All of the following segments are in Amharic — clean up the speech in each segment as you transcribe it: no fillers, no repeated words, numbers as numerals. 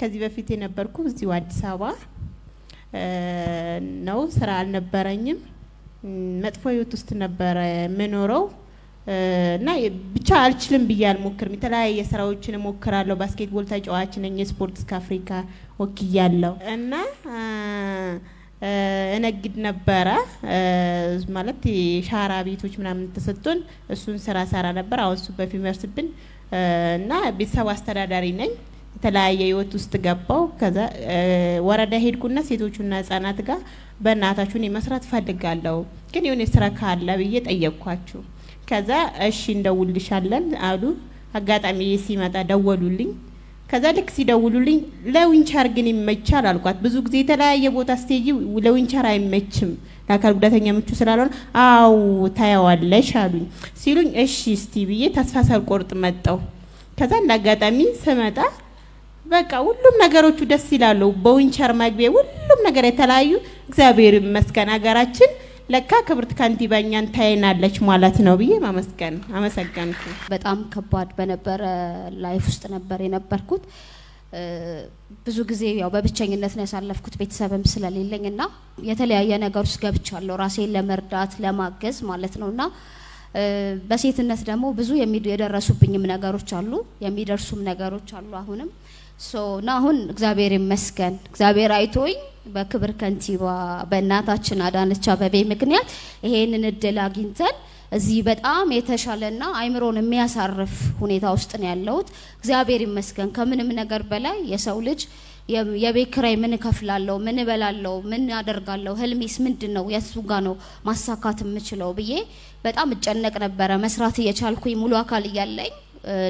ከዚህ በፊት የነበርኩ እዚሁ አዲስ አበባ ነው ስራ አልነበረኝም መጥፎ ህይወት ውስጥ ነበር መኖረው እና ብቻ አልችልም ብያል ሞክርም የተለያየ ስራዎችን ሞክራለሁ ባስኬትቦል ተጫዋች ነኝ ስፖርትስ ከአፍሪካ ወክያለሁ እና እነግድ ነበር ማለት ሻራ ቤቶች ምናምን ተሰጥቶን እሱን ስራ ሰራ ነበር አሁን እሱ በፊመርስብን እና ቤተሰብ አስተዳዳሪ ነኝ የተለያየ ህይወት ውስጥ ገባው ከዛ ወረዳ ሄድኩና ሴቶቹና ህፃናት ጋር በእናታችሁን መስራት ፈልጋለሁ ግን የሆነ ስራ ካለ ብዬ ጠየቅኳችሁ ከዛ እሺ እንደውልልሻለን አሉ አጋጣሚ ሲመጣ ደወሉልኝ ከዛ ልክ ሲደውሉልኝ ለዊንቸር ግን ይመቻል አልኳት ብዙ ጊዜ የተለያየ ቦታ ስቴጂ ለዊንቸር አይመችም ለአካል ጉዳተኛ ምቹ ስላልሆነ አው ታያዋለሽ አሉኝ ሲሉኝ እሺ እስቲ ብዬ ተስፋ ሳልቆርጥ መጣው ከዛ ለአጋጣሚ ስመጣ በቃ ሁሉም ነገሮቹ ደስ ይላሉ በዊንቸር ማግቢያ ሁሉም ነገር የተለያዩ እግዚአብሔር ይመስገን ሀገራችን ለካ ክብርት ካንቲባኛን ታይናለች ማለት ነው ብዬ ማመስገን አመሰግናለሁ በጣም ከባድ በነበረ ላይፍ ውስጥ ነበር የነበርኩት ብዙ ጊዜ ያው በብቸኝነት ነው ያሳለፍኩት ቤተሰብም ስለሌለኝና የተለያየ ነገር ውስጥ ገብቻለሁ ራሴን ለመርዳት ለማገዝ ማለት ነውና በሴትነት ደግሞ ብዙ የደረሱብኝም ነገሮች አሉ የሚደርሱም ነገሮች አሉ አሁንም ና አሁን እግዚአብሔር ይመስገን እግዚአብሔር አይቶኝ በክብር ከንቲባ በእናታችን አዳነች አቤቤ ምክንያት ይሄንን እድል አግኝተን እዚህ በጣም የተሻለና አይምሮን የሚያሳርፍ ሁኔታ ውስጥ ነው ያለሁት እግዚአብሔር ይመስገን ከምንም ነገር በላይ የሰው ልጅ የቤት ኪራይ ምን ከፍላለሁ ምን እበላለሁ ምን አደርጋለሁ ህልሜስ ምንድነው የሱ ጋር ነው ማሳካት የምችለው ብዬ በጣም እጨነቅ ነበር መስራት እየቻልኩኝ ሙሉ አካል እያለኝ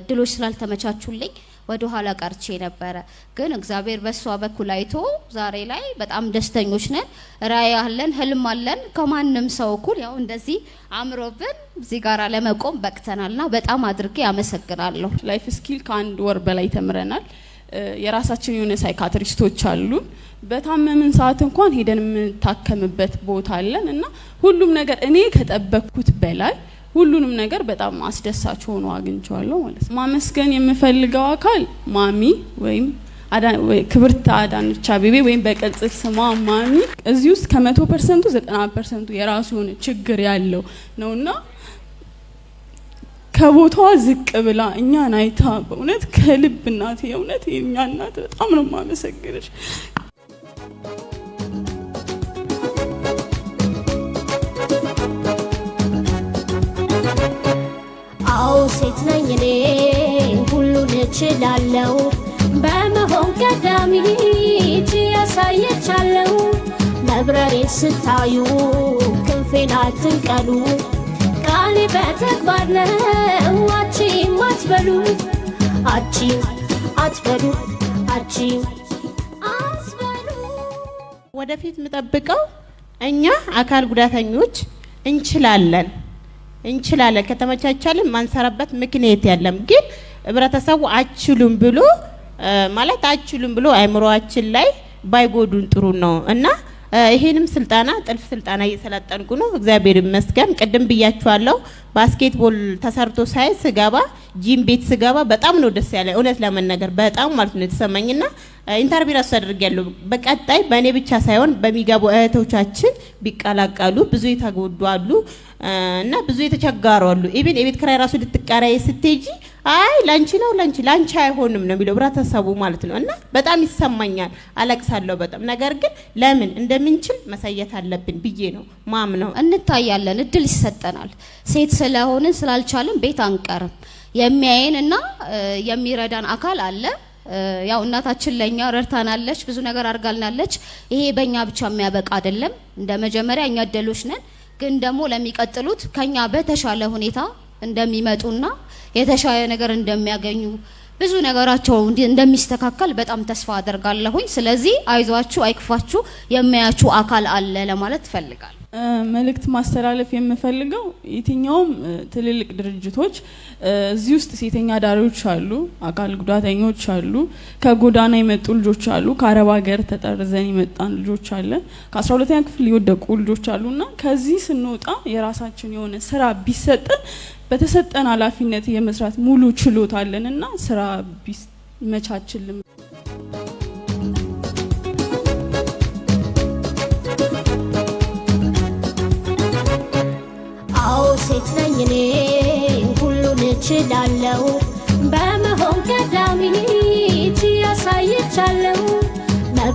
ድሎች ስላልተመቻቹልኝ ወደ ኋላ ቀርቼ ነበር ግን እግዚአብሔር በሷ በኩል አይቶ ዛሬ ላይ በጣም ደስተኞች ነን ራዕይ አለን ህልም አለን ከማንም ሰው እኩል ያው እንደዚህ አምሮብን እዚህ ጋር ለመቆም በቅተናልና በጣም አድርጌ አመሰግናለሁ ላይፍ ስኪል ከአንድ ወር በላይ ተምረናል የራሳችን የሆነ ሳይካትሪስቶች አሉ በታመምን ሰዓት እንኳን ሄደን የምንታከምበት ቦታ አለን እና ሁሉም ነገር እኔ ከጠበቅኩት በላይ ሁሉንም ነገር በጣም አስደሳች ሆኖ አግኝቻለሁ ማለት ነው ማመስገን የምፈልገው አካል ማሚ ወይም ክብርት አዳነች አቤቤ ወይም በቅጽል ስሟ ማሚ እዚህ ውስጥ ከ100% 90% የራሱ የሆነ ችግር ያለው ነውና ከቦታዋ ዝቅ ብላ እኛን አይታ በእውነት ከልብ እናቴ የእውነት የኛ እናት በጣም ነው ማመሰግንሽ ሴት ነኝ እኔ ሁሉን እችላለሁ በመሆን ቀዳሚ ያሳየቻለሁ መብረሬ ስታዩ ክንፌን አትንቀሉ ቃሌ በተግባር ነው አቺም አትበሉ አቺም አትበሉ አቺም አትበሉ ወደፊት ምጠብቀው እኛ አካል ጉዳተኞች እንችላለን ከተመቻቻለን ማንሰራበት ምክንያት ያለም ግን ህብረተሰቡ አችሉም ብሎ አይምሮአችን ላይ ባይጎዱን ጥሩ ነው እና ይሄንም ስልጣና ጥልፍ ስልጣና እየሰለጠንኩ ነው እግዚአብሔር ይመስገን ቅድም ብያችኋለሁ ባስኬትቦል ተሰርቶ ሳይ ስገባ ጂም ቤት ስገባ በጣም ነው ደስ ያለኝ እውነት ለመናገር በጣም ማለት ነው ተሰማኝና ኢንተርቪው ራስ አድርጌያለሁ በቀጣይ በእኔ ብቻ ሳይሆን በሚገቡ እህቶቻችን ቢቀላቀሉ ብዙ የተጎዱ አሉ እና ብዙ የተቸጋሩ አሉ ኢቭን የቤት ኪራይ ራሱ ልትቀራይ ስትጂ አይ ላንቺ አይሆንም ነው የሚለው ህብረተሰቡ ማለት ነው እና በጣም ይሰማኛል አለቅሳለሁ በጣም ነገር ግን ለምን እንደምንችል ማሳየት አለብን ብዬ ነው ማምነው እንታያለን እድል ይሰጠናል ሴት ስለሆነን ስላልቻለን ቤት አንቀርም የሚያየንና የሚረዳን አካል አለ ያው እናታችን ለኛ ረድታናለች ብዙ ነገር አርጋልናለች ይሄ በእኛ ብቻ የሚያበቃ አይደለም እንደ መጀመሪያ እኛ እድሎች ነን ግን ደግሞ ለሚቀጥሉት ከኛ በተሻለ ሁኔታ እንደሚመጡና የተሻለ ነገር እንደሚያገኙ ብዙ ነገራቸው እንደሚስተካከል በጣም ተስፋ አደርጋለሁኝ ስለዚህ አይዟችሁ አይክፋችሁ የሚያያችሁ አካል አለ ለማለት ፈልጋለሁ መልእክት ማስተላለፍ የምፈልገው የትኛውም ትልልቅ ድርጅቶች እዚህ ውስጥ ሴተኛ ዳሪዎች አሉ አካል ጉዳተኞች አሉ ከጎዳና የመጡ ልጆች አሉ ከአረብ ሀገር ተጠርዘን የመጣን ልጆች አለ ከ12ኛ ክፍል የወደቁ ልጆች አሉና ከዚህ ስንወጣ የራሳችን የሆነ ስራ ቢሰጠን በተሰጠን ኃላፊነት የመስራት ሙሉ ችሎታ አለንና ስራ ቢመቻችልን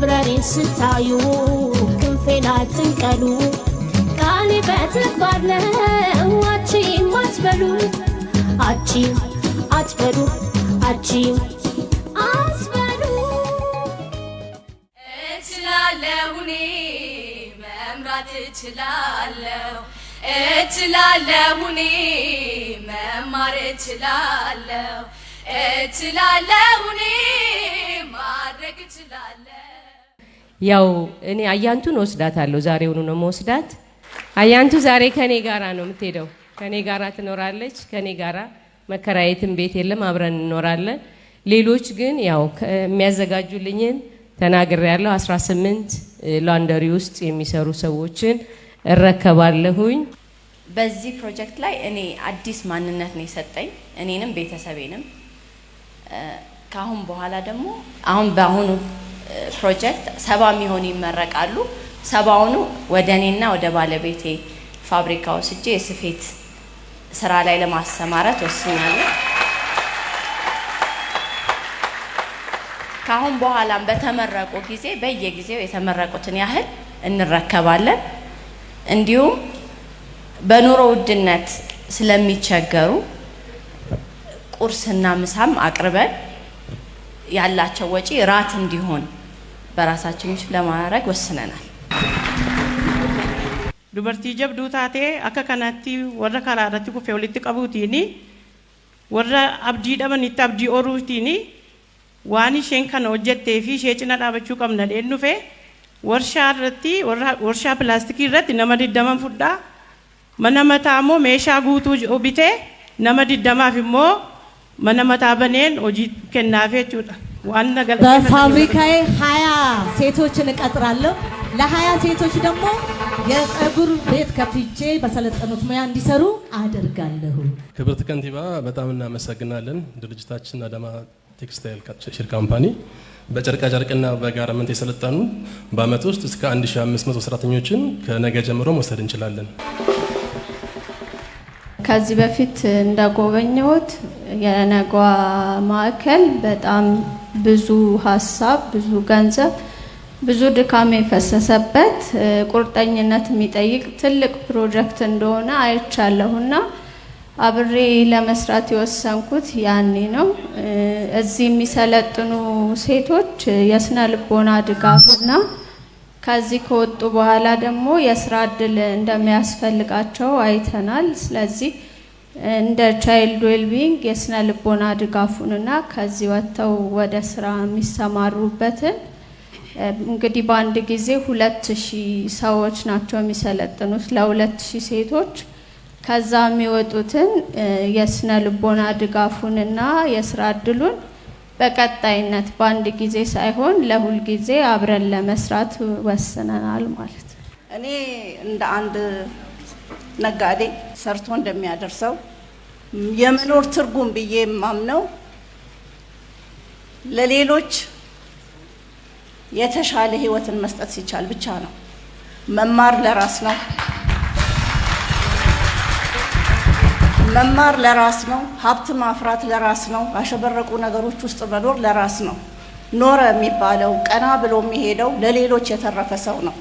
መብረሬ ስታዩ ክንፌን አትንቀሉ ቃሌ በተግባር ነው አቺም አትበሉ አቺም አትበሉ አቺም አትበሉ እችላለሁ እኔ መምራት እችላለሁ እችላለሁ እኔ መማር እችላለሁ እችላለሁ እኔ ማድረግ እችላለሁ። ያው እኔ አያንቱን ወስዳታለሁ። ዛሬውኑ ነው መወስዳት። አያንቱ ዛሬ ከኔ ጋራ ነው የምትሄደው። ከኔ ጋራ ትኖራለች። ከኔ ጋራ መከራየትም ቤት የለም፣ አብረን እንኖራለን። ሌሎች ግን ያው የሚያዘጋጁልኝን ተናግሬያለሁ። 18 ላንደሪ ውስጥ የሚሰሩ ሰዎችን እረከባለሁኝ። በዚህ ፕሮጀክት ላይ እኔ አዲስ ማንነት ነው የሰጠኝ እኔንም ቤተሰቤንም። ካሁን በኋላ ደግሞ በአሁኑ ፕሮጀክት 70 የሚሆኑ ይመረቃሉ። 70ውኑ ወደ እኔና ወደ ባለቤቴ ፋብሪካ ወስጄ የስፌት ስራ ላይ ለማሰማራት ወስኛለሁ። ካሁን በኋላም በተመረቁ ጊዜ በየጊዜው የተመረቁትን ያህል እንረከባለን። እንዲሁም በኑሮ ውድነት ስለሚቸገሩ ቁርስና ምሳም አቅርበን ያላቸው ወጪ ራት እንዲሆን በራሳችን ለማድረግ ወስነናል። ዱበርቲ ጀብዱ ታቴ አከ ከናቲ ወረ ካራራቲ ኩፌ ወሊት ቀቡቲኒ ወረ አብዲ ደመኒት አብዲ ኦሩቲኒ ዋኒ ሸንከን ሆጀቴ ፊ ሸጭና ዳበቹ ቀምነ ደኑፌ ወርሻረቲ ወርሻ ፕላስቲክ ረቲ ነመዲ ደመን ፉዳ መነመታሞ ሜሻ ጉቱ ኦቢቴ ነመዲ ደማፊሞ መነመታ በኔን ኦጂ ከናፌ ጩዳ ዋና ገለ በፋብሪካዬ 20 ሴቶችን እቀጥራለሁ። ለ20 ሴቶች ደግሞ የፀጉር ቤት ከፍቼ በሰለጠኑት ሙያ እንዲሰሩ አደርጋለሁ። ክብርት ከንቲባ በጣም እናመሰግናለን። ድርጅታችን አዳማ ቴክስታይል ሼር ካምፓኒ በጨርቃ ጨርቅና በጋርመንት የሰለጠኑ በአመት ውስጥ እስከ 1500 ሰራተኞችን ከነገ ጀምሮ መውሰድ እንችላለን። ከዚህ በፊት እንደጎበኘሁት የነጓ ማዕከል በጣም ብዙ ሀሳብ፣ ብዙ ገንዘብ፣ ብዙ ድካም የፈሰሰበት ቁርጠኝነት የሚጠይቅ ትልቅ ፕሮጀክት እንደሆነ አይቻለሁና አብሬ ለመስራት የወሰንኩት ያኔ ነው። እዚህ የሚሰለጥኑ ሴቶች የስነ ልቦና ድጋፍና ከዚህ ከወጡ በኋላ ደግሞ የስራ እድል እንደሚያስፈልጋቸው አይተናል። ስለዚህ እንደ ቻይልድ ዌልቢንግ የስነ ልቦና ድጋፉንና ከዚህ ወጥተው ወደ ስራ የሚሰማሩበትን እንግዲህ በአንድ ጊዜ 2000 ሰዎች ናቸው የሚሰለጥኑት ለ2000 ሴቶች። ከዛ የሚወጡትን የስነ ልቦና ድጋፉንና የስራ እድሉን በቀጣይነት በአንድ ጊዜ ሳይሆን ለሁል ጊዜ አብረን ለመስራት ወስነናል ማለት ነው። እኔ እንደ አንድ ነጋዴ ሰርቶ እንደሚያደርሰው የመኖር ትርጉም ብዬ የማምነው ለሌሎች የተሻለ ህይወትን መስጠት ሲቻል ብቻ ነው። መማር ለራስ ነው። መማር ለራስ ነው። ሀብት ማፍራት ለራስ ነው። አሸበረቁ ነገሮች ውስጥ መኖር ለራስ ነው። ኖረ የሚባለው ቀና ብሎ የሚሄደው ለሌሎች የተረፈ ሰው ነው።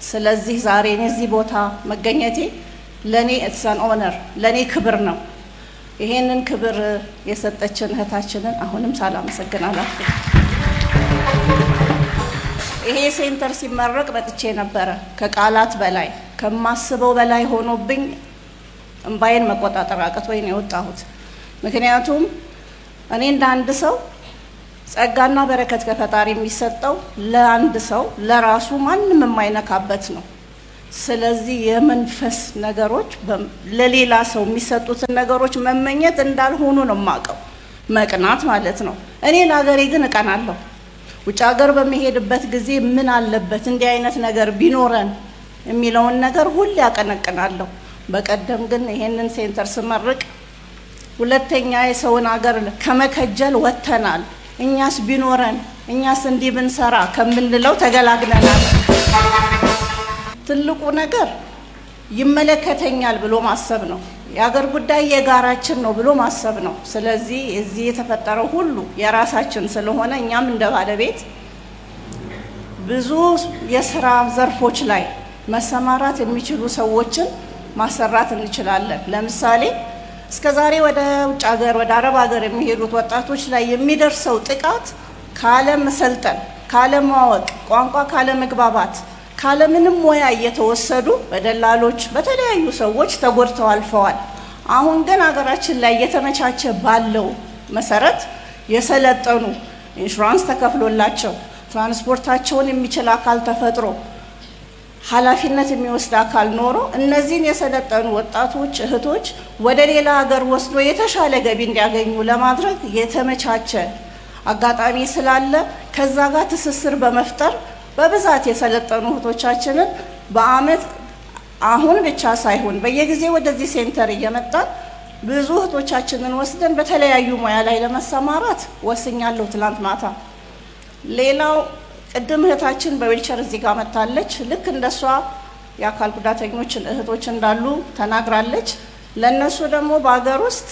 ስለዚህ ዛሬ እዚህ ቦታ መገኘቴ ለኔ ኢትስ አን ኦነር፣ ለኔ ክብር ነው። ይሄንን ክብር የሰጠችን እህታችንን አሁንም ሳላመሰግን አላልፍም። ይሄ ሴንተር ሲመረቅ መጥቼ ነበረ። ከቃላት በላይ ከማስበው በላይ ሆኖብኝ እምባዬን መቆጣጠር አቅቶኝ ነው የወጣሁት። ምክንያቱም እኔ እንደ አንድ ሰው ጸጋና በረከት ከፈጣሪ የሚሰጠው ለአንድ ሰው ለራሱ ማንም የማይነካበት ነው። ስለዚህ የመንፈስ ነገሮች ለሌላ ሰው የሚሰጡትን ነገሮች መመኘት እንዳልሆኑ ነው የማውቀው። መቅናት ማለት ነው። እኔ ለሀገሬ ግን እቀናለሁ። ውጭ ሀገር በሚሄድበት ጊዜ ምን አለበት እንዲህ አይነት ነገር ቢኖረን የሚለውን ነገር ሁሌ ያቀነቅናለሁ። በቀደም ግን ይሄንን ሴንተር ስመርቅ ሁለተኛ የሰውን ሀገር ከመከጀል ወጥተናል። እኛስ ቢኖረን እኛስ እንዲህ ብንሰራ ከምንለው ተገላግለናል። ትልቁ ነገር ይመለከተኛል ብሎ ማሰብ ነው። የሀገር ጉዳይ የጋራችን ነው ብሎ ማሰብ ነው። ስለዚህ እዚህ የተፈጠረው ሁሉ የራሳችን ስለሆነ እኛም እንደ ባለቤት ብዙ የስራ ዘርፎች ላይ መሰማራት የሚችሉ ሰዎችን ማሰራት እንችላለን። ለምሳሌ እስከዛሬ ወደ ውጭ ሀገር ወደ አረብ ሀገር የሚሄዱት ወጣቶች ላይ የሚደርሰው ጥቃት ካለ መሰልጠን፣ ካለ ማወቅ፣ ቋንቋ ካለ መግባባት፣ ካለ ምንም ሙያ እየተወሰዱ በደላሎች በተለያዩ ሰዎች ተጎድተው አልፈዋል። አሁን ግን ሀገራችን ላይ እየተመቻቸ ባለው መሰረት የሰለጠኑ ኢንሹራንስ ተከፍሎላቸው ትራንስፖርታቸውን የሚችል አካል ተፈጥሮ ኃላፊነት የሚወስድ አካል ኖሮ እነዚህን የሰለጠኑ ወጣቶች እህቶች ወደ ሌላ ሀገር ወስዶ የተሻለ ገቢ እንዲያገኙ ለማድረግ የተመቻቸ አጋጣሚ ስላለ ከዛ ጋር ትስስር በመፍጠር በብዛት የሰለጠኑ እህቶቻችንን በአመት አሁን ብቻ ሳይሆን በየጊዜው ወደዚህ ሴንተር እየመጣን ብዙ እህቶቻችንን ወስደን በተለያዩ ሙያ ላይ ለመሰማራት ወስኛለሁ ትላንት ማታ። ሌላው ቅድም እህታችን በዊልቸር እዚህ ጋር መጣለች። ልክ እንደሷ የአካል ጉዳተኞች እህቶች እንዳሉ ተናግራለች። ለነሱ ደግሞ በአገር ውስጥ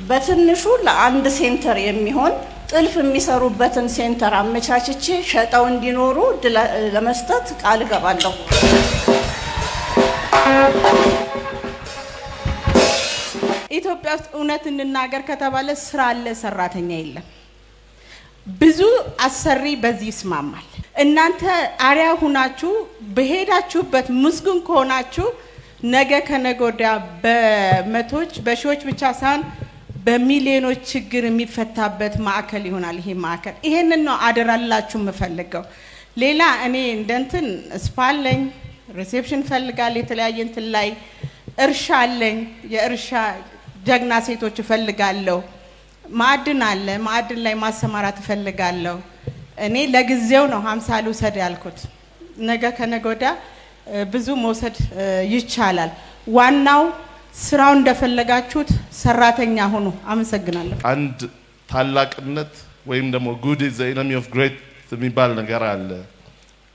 በትንሹ ለአንድ ሴንተር የሚሆን ጥልፍ የሚሰሩበትን ሴንተር አመቻችቼ ሸጠው እንዲኖሩ ለመስጠት ቃል እገባለሁ። ኢትዮጵያ ውስጥ እውነት እንናገር ከተባለ ስራ አለ፣ ሰራተኛ የለም። ብዙ አሰሪ በዚህ ይስማማል። እናንተ አሪያ ሁናችሁ በሄዳችሁበት ምስጉን ከሆናችሁ ነገ ከነገ ወዲያ በመቶች በሺዎች ብቻ ሳይሆን በሚሊዮኖች ችግር የሚፈታበት ማዕከል ይሆናል። ይሄ ማዕከል ይሄንን ነው አደራላችሁ የምፈልገው። ሌላ እኔ እንደንትን ስፓለኝ ሪሴፕሽን ፈልጋለሁ። የተለያየ እንትን ላይ እርሻ አለኝ። የእርሻ ጀግና ሴቶች እፈልጋለሁ። ማዕድን አለ። ማዕድን ላይ ማሰማራት እፈልጋለሁ። እኔ ለጊዜው ነው 50 ልውሰድ ያልኩት። ነገ ከነገ ወዲያ ብዙ መውሰድ ይቻላል። ዋናው ስራው እንደፈለጋችሁት ሰራተኛ ሆኑ። አመሰግናለሁ። አንድ ታላቅነት ወይም ደግሞ good is the enemy of great የሚባል ነገር አለ።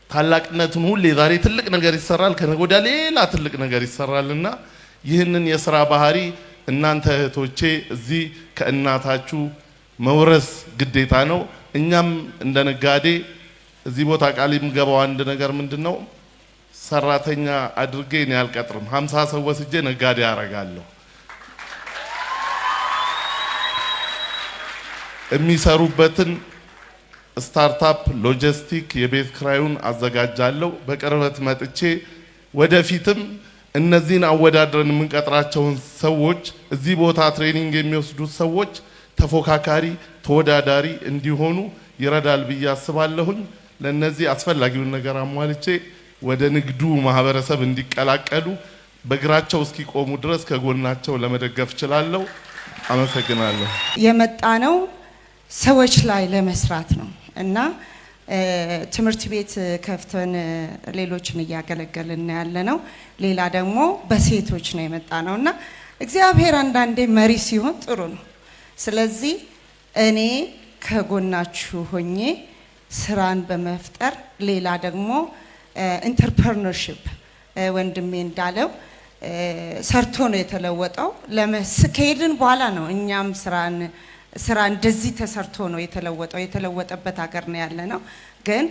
ታላቅነቱን ሁሌ ዛሬ ትልቅ ነገር ይሰራል፣ ከነገ ወዲያ ሌላ ትልቅ ነገር ይሰራልና ይህንን የሥራ ባህሪ እናንተ እህቶቼ እዚህ ከእናታችሁ መውረስ ግዴታ ነው። እኛም እንደ ነጋዴ እዚህ ቦታ ቃል የምገባው አንድ ነገር ምንድነው? ሰራተኛ አድርጌ እኔ አልቀጥርም። 50 ሰው ወስጄ ነጋዴ አረጋለሁ። የሚሰሩበትን ስታርታፕ ሎጂስቲክ የቤት ክራዩን አዘጋጃለሁ። በቅርበት መጥቼ ወደፊትም እነዚህን አወዳድረን የምንቀጥራቸውን ሰዎች እዚህ ቦታ ትሬኒንግ የሚወስዱት ሰዎች ተፎካካሪ ተወዳዳሪ እንዲሆኑ ይረዳል ብዬ አስባለሁኝ። ለነዚህ አስፈላጊውን ነገር አሟልቼ ወደ ንግዱ ማህበረሰብ እንዲቀላቀሉ በእግራቸው እስኪቆሙ ድረስ ከጎናቸው ለመደገፍ እችላለሁ። አመሰግናለሁ። የመጣነው ሰዎች ላይ ለመስራት ነው እና ትምህርት ቤት ከፍተን ሌሎችን እያገለገልን ያለ ነው። ሌላ ደግሞ በሴቶች ነው የመጣነው እና እግዚአብሔር አንዳንዴ መሪ ሲሆን ጥሩ ነው። ስለዚህ እኔ ከጎናችሁ ሆኜ ስራን በመፍጠር ሌላ ደግሞ ኢንተርፕረነርሺፕ ወንድሜ እንዳለው ሰርቶ ነው የተለወጠው። ከሄድን በኋላ ነው እኛም ስራ እንደዚህ ተሰርቶ ነው የተለወጠው። የተለወጠበት ሀገር ነው ያለ ነው። ግን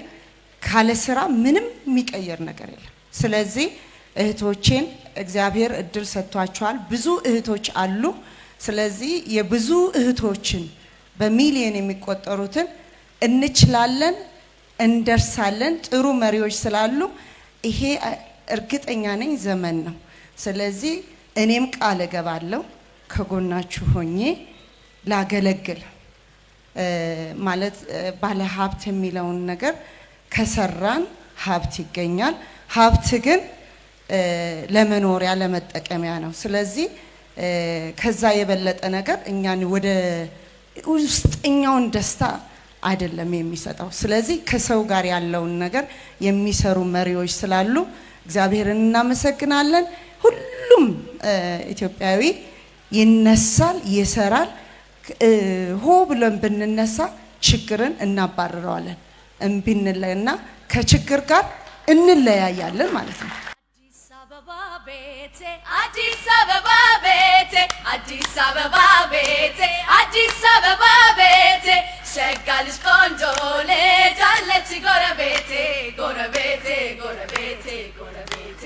ካለ ስራ ምንም የሚቀየር ነገር የለም። ስለዚህ እህቶቼን እግዚአብሔር እድል ሰጥቷቸዋል። ብዙ እህቶች አሉ። ስለዚህ የብዙ እህቶችን በሚሊዮን የሚቆጠሩትን እንችላለን፣ እንደርሳለን። ጥሩ መሪዎች ስላሉ ይሄ እርግጠኛ ነኝ ዘመን ነው። ስለዚህ እኔም ቃል እገባለሁ ከጎናችሁ ሆኜ ላገለግል። ማለት ባለ ሀብት የሚለውን ነገር ከሰራን ሀብት ይገኛል። ሀብት ግን ለመኖሪያ ለመጠቀሚያ ነው። ስለዚህ ከዛ የበለጠ ነገር እኛን ወደ ውስጠኛውን ደስታ አይደለም የሚሰጠው። ስለዚህ ከሰው ጋር ያለውን ነገር የሚሰሩ መሪዎች ስላሉ እግዚአብሔርን እናመሰግናለን። ሁሉም ኢትዮጵያዊ ይነሳል፣ ይሰራል። ሆ ብለን ብንነሳ ችግርን እናባርረዋለን። እምቢ እንለና ከችግር ጋር እንለያያለን ማለት ነው። አዲስ አበባ ቤቴ፣ አዲስ አበባ ቤቴ፣ አዲስ አበባ ቤቴ ሸጋ ልጅ ቆንጆ ልጅ አለች ጎረቤቴ ጎረቤቴ ጎረቤቴ ጎረቤቴ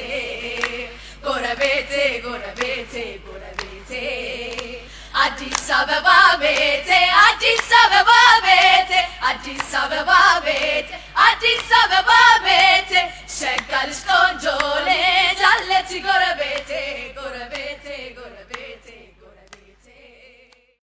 ጎረቤቴ ጎረቤቴ ጎረቤቴ አዲስ አበባ ቤቴ አዲስ አበባ ቤቴ አዲስ አበባ ቤቴ አዲስ አበባ